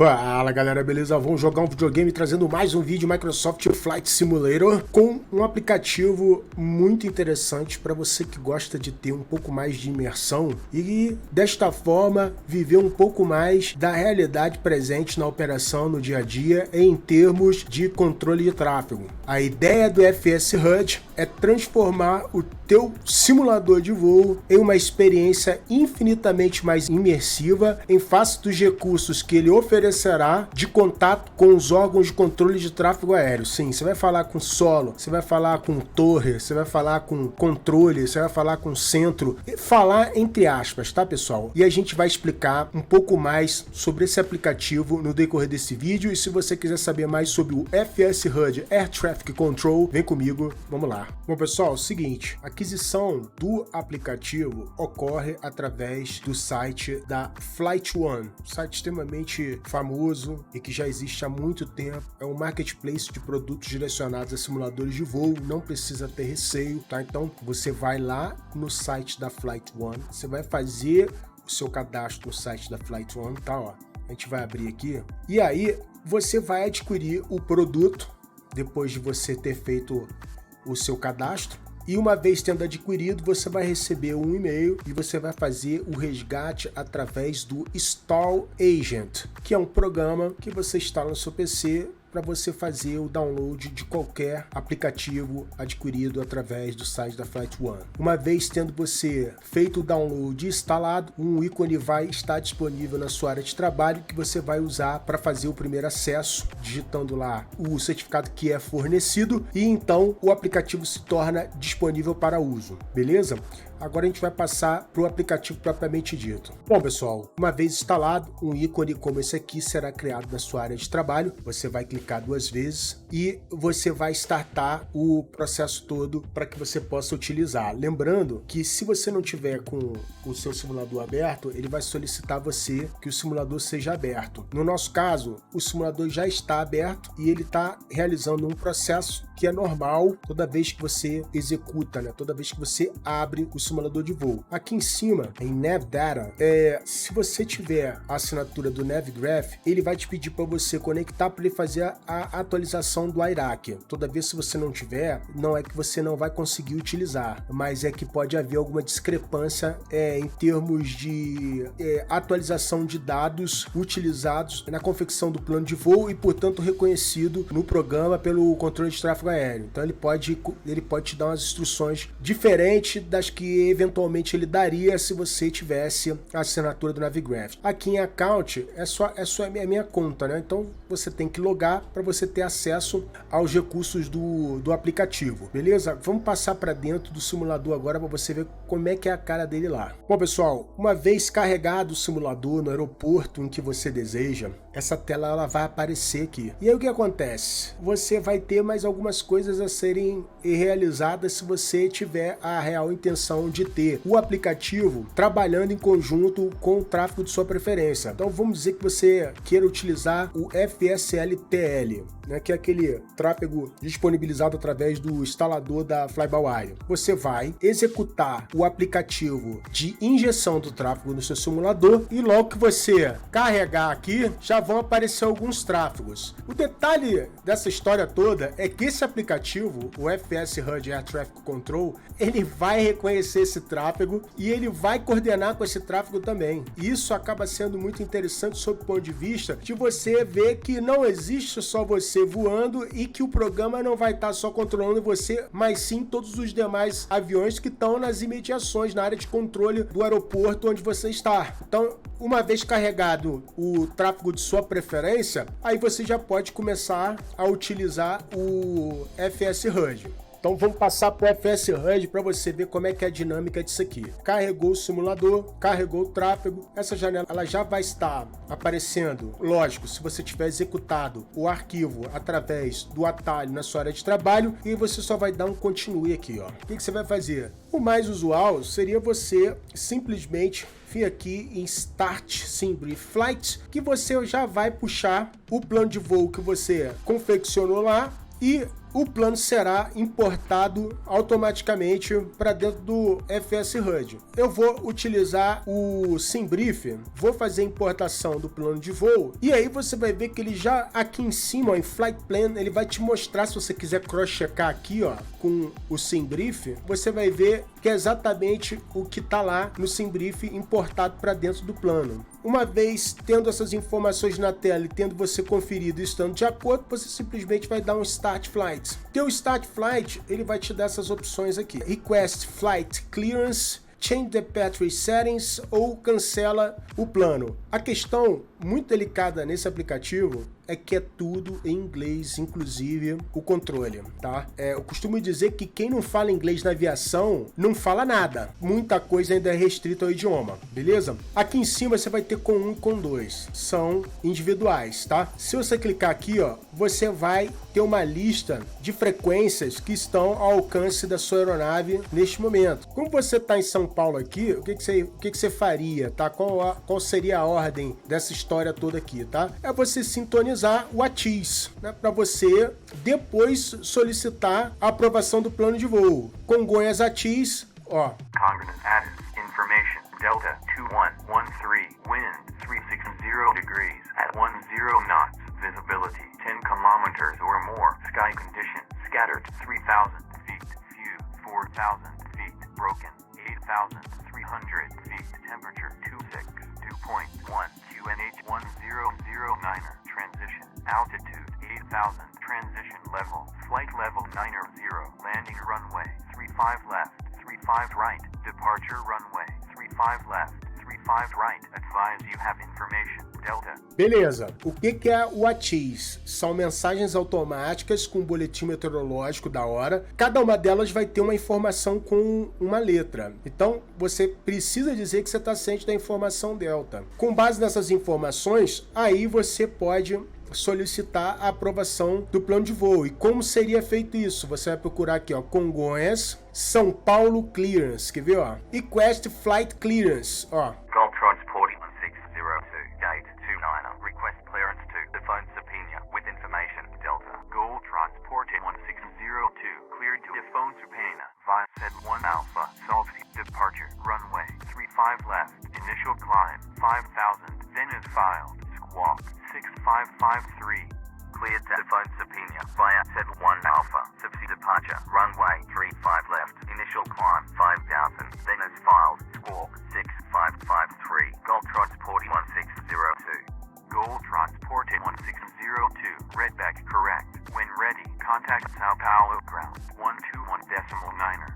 Fala galera, beleza? Vamos jogar um videogame trazendo mais um vídeo Microsoft Flight Simulator com um aplicativo muito interessante para você que gosta de ter um pouco mais de imersão e desta forma viver um pouco mais da realidade presente na operação no dia a dia em termos de controle de tráfego. A ideia do FS HUD é transformar o teu simulador de voo em uma experiência infinitamente mais imersiva em face dos recursos que ele oferecerá de contato com os órgãos de controle de tráfego aéreo. Sim, você vai falar com solo, você vai falar com torre, você vai falar com controle, você vai falar com centro, falar entre aspas, tá pessoal? E a gente vai explicar um pouco mais sobre esse aplicativo no decorrer desse vídeo, e se você quiser saber mais sobre o FS HUD Air Traffic Control, vem comigo, vamos lá. Bom pessoal, é o seguinte, a aquisição do aplicativo ocorre através do site da Flight One, site extremamente famoso e que já existe há muito tempo. É um marketplace de produtos direcionados a simuladores de voo, não precisa ter receio, tá? Então você vai lá no site da Flight One, você vai fazer o seu cadastro no site da Flight One, tá? Ó, a gente vai abrir aqui e aí você vai adquirir o produto depois de você ter feito o seu cadastro. E uma vez tendo adquirido, você vai receber um e-mail e você vai fazer o resgate através do Install Agent, que é um programa que você instala no seu PC para você fazer o download de qualquer aplicativo adquirido através do site da Flight One. Uma vez tendo você feito o download e instalado, um ícone vai estar disponível na sua área de trabalho que você vai usar para fazer o primeiro acesso, digitando lá o certificado que é fornecido, e então o aplicativo se torna disponível para uso, beleza? Agora a gente vai passar para o aplicativo propriamente dito. Bom pessoal, uma vez instalado, um ícone como esse aqui será criado na sua área de trabalho. Você vai clicar 2 vezes e você vai startar o processo todo para que você possa utilizar. Lembrando que se você não tiver com o seu simulador aberto, ele vai solicitar a você que o simulador seja aberto. No nosso caso, o simulador já está aberto e ele está realizando um processo que é normal toda vez que você executa, né? Toda vez que você abre o simulador de voo. Aqui em cima, em NavData, se você tiver a assinatura do NavGraph, ele vai te pedir para você conectar para ele fazer a atualização do IRAC. Toda vez que você não tiver, não é que você não vai conseguir utilizar, mas é que pode haver alguma discrepância em termos de atualização de dados utilizados na confecção do plano de voo e, portanto, reconhecido no programa pelo controle de tráfego aéreo. Então ele pode te dar umas instruções diferentes das que eventualmente ele daria se você tivesse a assinatura do NavGraph. Aqui em Account é só a minha conta, né? Então você tem que logar para você ter acesso aos recursos do aplicativo, beleza? Vamos passar para dentro do simulador agora para você ver como é que é a cara dele lá. Bom pessoal, uma vez carregado o simulador no aeroporto em que você deseja, essa tela ela vai aparecer aqui. E aí o que acontece? Você vai ter mais algumas coisas a serem realizadas se você tiver a real intenção de ter o aplicativo trabalhando em conjunto com o tráfego de sua preferência. Então vamos dizer que você queira utilizar o FSLTL, né, que é aquele tráfego disponibilizado através do instalador da Fly-by-Wire. Você vai executar o aplicativo de injeção do tráfego no seu simulador e logo que você carregar aqui, já vão aparecer alguns tráfegos. O detalhe dessa história toda é que esse aplicativo, o FS HUD Air Traffic Control, ele vai reconhecer esse tráfego e ele vai coordenar com esse tráfego também. Isso acaba sendo muito interessante sob o ponto de vista de você ver que não existe só você voando e que o programa não vai estar só controlando você, mas sim todos os demais aviões que estão nas imediações, na área de controle do aeroporto onde você está. Então, uma vez carregado o tráfego de sua preferência, aí você já pode começar a utilizar o FS HUD. Então vamos passar para o FS HUD para você ver como é que é a dinâmica disso aqui. Carregou o simulador, carregou o tráfego, essa janela ela já vai estar aparecendo, lógico, se você tiver executado o arquivo através do atalho na sua área de trabalho, e você só vai dar um continue aqui, ó. O que você vai fazer? O mais usual seria você simplesmente vir aqui em Start Simbrief Flight, que você já vai puxar o plano de voo que você confeccionou lá e o plano será importado automaticamente para dentro do FS HUD. Eu vou utilizar o SimBrief, vou fazer a importação do plano de voo, e aí você vai ver que ele já aqui em cima, ó, em Flight Plan, ele vai te mostrar, se você quiser cross-checar aqui, ó, com o SimBrief, você vai ver que é exatamente o que está lá no SimBrief importado para dentro do plano. Uma vez tendo essas informações na tela e tendo você conferido e estando de acordo, você simplesmente vai dar um Start Flight. Teu Start Flight, ele vai te dar essas opções aqui: Request Flight Clearance, Change the Battery Settings ou cancela o plano. A questão muito delicada nesse aplicativo é que é tudo em inglês, inclusive o controle, tá? Eu costumo dizer que quem não fala inglês na aviação não fala nada. Muita coisa ainda é restrita ao idioma, beleza? Aqui em cima você vai ter com 1 e com 2. São individuais, tá? Se você clicar aqui, ó, você vai ter uma lista de frequências que estão ao alcance da sua aeronave neste momento. Como você está em São Paulo aqui, o que você faria, tá? Qual seria a ordem dessa história toda aqui, tá? É você sintonizar o ATIS, né, para você depois solicitar a aprovação do plano de voo. Congonhas ATIS, ó. Congress added information Delta 2113 wind 360 degrees at 10 knots visibility 10 kilometers or more sky condition scattered 3,000 feet view 4,000 feet broken 8,300 feet temperature 2.1 QNH 1009er transition altitude 8,000 transition level flight level 90 landing runway 35 left 35 right departure runway 35 left 35 right advise you have information Delta. Beleza, o que é o ATIS? São mensagens automáticas com boletim meteorológico da hora. Cada uma delas vai ter uma informação com uma letra. Então, você precisa dizer que você está ciente da informação Delta. Com base nessas informações, aí você pode solicitar a aprovação do plano de voo. E como seria feito isso? Você vai procurar aqui, ó, Congonhas, São Paulo Clearance, quer ver, ó? Request Flight Clearance, ó. Gulf Transport 1602 Gate 29 request clearance to the phone subpoena with information Delta. Gulf Transport 1602 cleared to the phone subpoena via set 1 Alpha Salty departure runway 35 left initial climb 5,000 then is filed squawk 6553 cleared to the phone subpoena via set 1 Alpha subsea departure runway 35 left initial climb 5,000 then is filed squawk 6553 Gulf Transport 1602 Gulf Transport 1602 Redback correct when ready contact Sao Paulo ground 121.9er.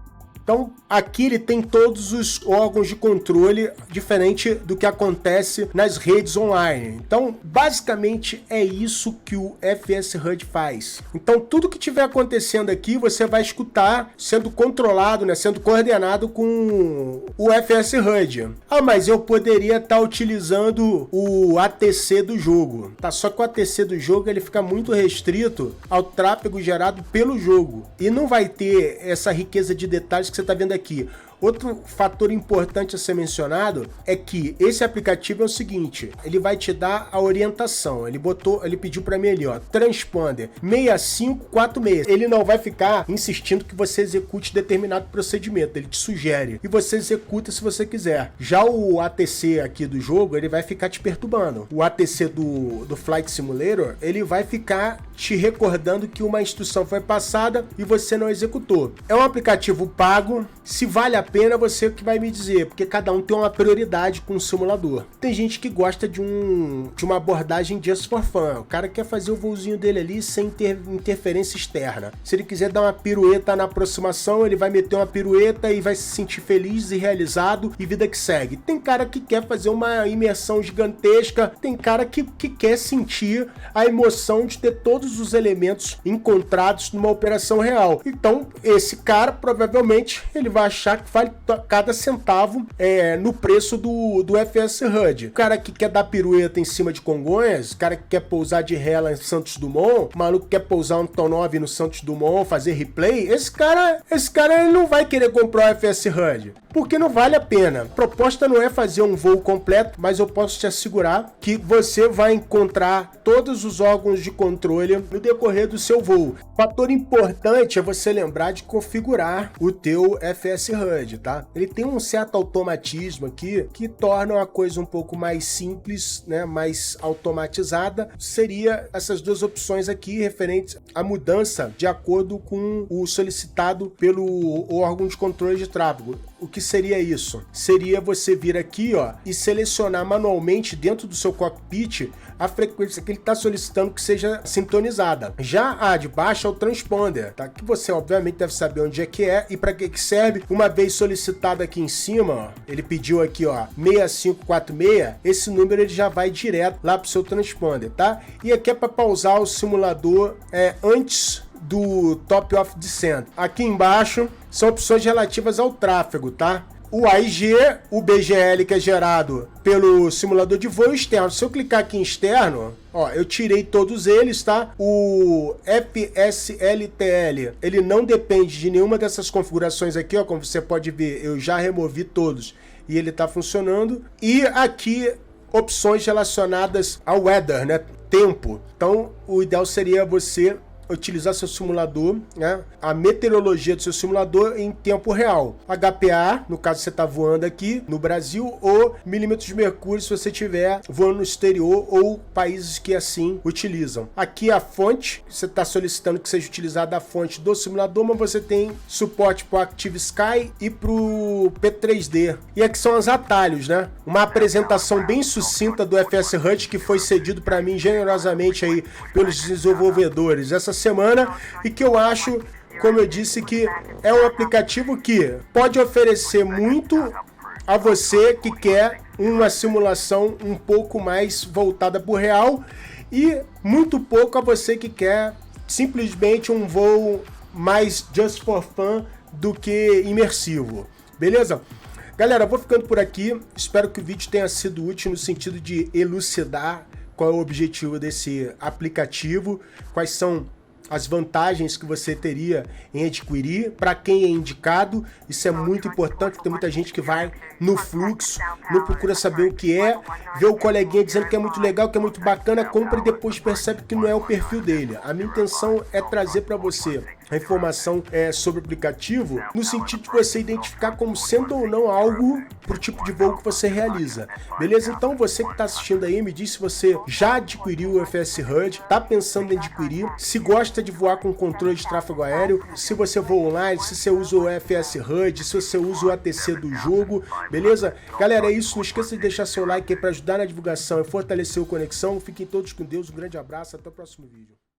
Então, aqui ele tem todos os órgãos de controle, diferente do que acontece nas redes online. Então, basicamente, é isso que o FS HUD faz. Então, tudo que estiver acontecendo aqui, você vai escutar sendo controlado, né, sendo coordenado com o FS HUD. Ah, mas eu poderia estar utilizando o ATC do jogo. Tá? Só que o ATC do jogo ele fica muito restrito ao tráfego gerado pelo jogo. E não vai ter essa riqueza de detalhes que você está vendo aqui. Outro fator importante a ser mencionado é que esse aplicativo é o seguinte, ele vai te dar a orientação. Ele pediu para mim ali, ó, transponder 6546. Ele não vai ficar insistindo que você execute determinado procedimento, ele te sugere e você executa se você quiser. Já o ATC aqui do jogo, ele vai ficar te perturbando. O ATC do Flight Simulator, ele vai ficar te recordando que uma instrução foi passada e você não executou. É um aplicativo pago, se vale a pena você que vai me dizer, porque cada um tem uma prioridade com o simulador. Tem gente que gosta de uma abordagem just for fun, o cara quer fazer o voozinho dele ali sem ter interferência externa. Se ele quiser dar uma pirueta na aproximação, ele vai meter uma pirueta e vai se sentir feliz e realizado e vida que segue. Tem cara que quer fazer uma imersão gigantesca, tem cara que quer sentir a emoção de ter todos os elementos encontrados numa operação real. Então, esse cara provavelmente ele vai achar que vale cada centavo no preço do FS HUD. O cara que quer dar pirueta em cima de Congonhas, o cara que quer pousar de ré lá em Santos Dumont, o maluco que quer pousar um Antonov no Santos Dumont, fazer replay, esse cara ele não vai querer comprar o FS HUD, porque não vale a pena. A proposta não é fazer um voo completo, mas eu posso te assegurar que você vai encontrar todos os órgãos de controle acontecer no decorrer do seu voo. Fator importante é você lembrar de configurar o teu FS HUD, tá? Ele tem um certo automatismo aqui que torna a coisa um pouco mais simples, né, mais automatizada. Seria essas duas opções aqui referentes à mudança de acordo com o solicitado pelo órgão de controle de tráfego. O que seria isso? Seria você vir aqui, ó, e selecionar manualmente dentro do seu cockpit a frequência que ele está solicitando que seja sintonizada. Já a de baixo é o transponder, tá? Que você obviamente deve saber onde é e para que serve. Uma vez solicitado aqui em cima, ó, ele pediu aqui, ó, 6546, esse número ele já vai direto lá pro seu transponder, tá? E aqui é para pausar o simulador antes do top of descent. Aqui embaixo são opções relativas ao tráfego, tá? O AIG, o BGL que é gerado pelo simulador de voo externo. Se eu clicar aqui em externo, ó, eu tirei todos eles, tá? O FSLTL, ele não depende de nenhuma dessas configurações aqui, ó, como você pode ver, eu já removi todos e ele tá funcionando. E aqui opções relacionadas ao weather, né? Tempo. Então, o ideal seria você utilizar seu simulador, né, a meteorologia do seu simulador em tempo real. HPA, no caso você está voando aqui no Brasil, ou milímetros de mercúrio se você estiver voando no exterior ou países que assim utilizam. Aqui a fonte, você está solicitando que seja utilizada a fonte do simulador, mas você tem suporte para o Active Sky e para o P3D. E aqui são os atalhos, né? Uma apresentação bem sucinta do FS HUD que foi cedido para mim generosamente aí pelos desenvolvedores essa semana, e que eu acho, como eu disse, que é um aplicativo que pode oferecer muito a você que quer uma simulação um pouco mais voltada para o real e muito pouco a você que quer simplesmente um voo mais just for fun do que imersivo. Beleza? Galera, vou ficando por aqui. Espero que o vídeo tenha sido útil no sentido de elucidar qual é o objetivo desse aplicativo, quais são as vantagens que você teria em adquirir, para quem é indicado. Isso é muito importante, tem muita gente que vai no fluxo, não procura saber o que é, vê o coleguinha dizendo que é muito legal, que é muito bacana, compra e depois percebe que não é o perfil dele. A minha intenção é trazer para você a informação sobre o aplicativo, no sentido de você identificar como sendo ou não algo para o tipo de voo que você realiza. Beleza? Então você que está assistindo aí, me diz se você já adquiriu o FS HUD, está pensando em adquirir, se gosta de voar com controle de tráfego aéreo, se você voa online, se você usa o FS HUD, se você usa o ATC do jogo, beleza? Galera, é isso. Não esqueça de deixar seu like aí para ajudar na divulgação e fortalecer o Conexão. Fiquem todos com Deus. Um grande abraço. Até o próximo vídeo.